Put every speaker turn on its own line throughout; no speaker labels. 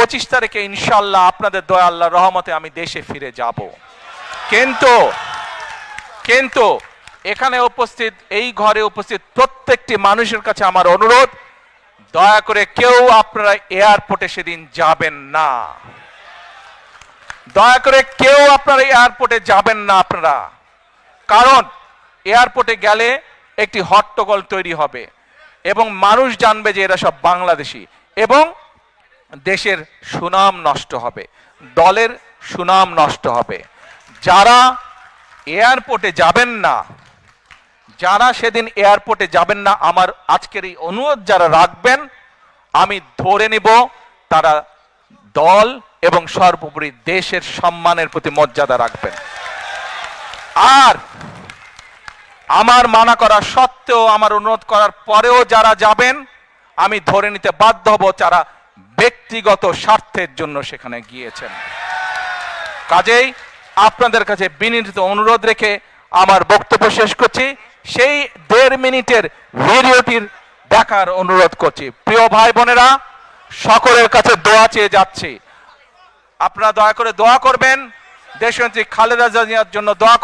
25 তারিখে ইনশাআল্লাহ আপনাদের দয়া আল্লাহর রহমতে আমি দেশে ফিরে যাব। কিন্তু এখানে উপস্থিত, এই ঘরে উপস্থিত প্রত্যেকটি মানুষের কাছে আমার অনুরোধ, দয়া করে কেউ আপনারা এয়ারপোর্টে সেদিন যাবেন না। দয়া করে কেউ আপনারা এয়ারপোর্টে যাবেন না আপনারা, কারণ এয়ারপোর্টে গেলে একটি হট্টগোল তৈরি হবে এবং মানুষ জানবে যে এরা সব বাংলাদেশি এবং দেশের সুনাম নষ্ট হবে, দলের সুনাম নষ্ট হবে। যারা এয়ারপোর্টে যাবেন না, যারা সেদিন এয়ারপোর্টে যাবেন না, আমার আজকের এই অনুরোধ যারা রাখবেন, আমি ধরে নিব তারা দল এবং সর্বোপরি দেশের সম্মানের প্রতি মর্যাদা রাখবেন। আর আমার মানা করা সত্ত্বেও, আমার অনুরোধ করার পরেও যারা যাবেন, আমি ধরে নিতে বাধ্য হব যারা ব্যক্তিগত স্বার্থের জন্য সেখানে গিয়েছেন। কাজেই আপনাদের কাছে বিনীত অনুরোধ রেখে আমার বক্তব্য শেষ করছি। সেই 1.5 মিনিটের ভিডিওটির দেখার অনুরোধ করছি। প্রিয় ভাই বোনেরা, সকলের কাছে দোয়া চেয়ে যাচ্ছি, আপনারা দয়া করে দোয়া করবেন, দেশনেত্রী খালেদা জিয়ার জন্য দোয়া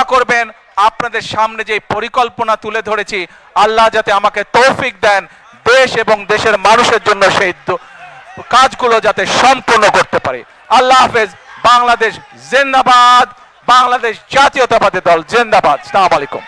করবেন। আপনাদের সামনে যে পরিকল্পনা তুলে ধরেছি, আল্লাহ যাতে আমাকে তৌফিক দেন দেশ এবং দেশের মানুষের জন্য সেই কাজগুলো যাতে সম্পূর্ণ করতে পারে। আল্লাহ হাফেজ। বাংলাদেশ জিন্দাবাদ, বাংলাদেশ জাতীয়তাবাদী দল জিন্দাবাদ। আসসালামু আলাইকুম।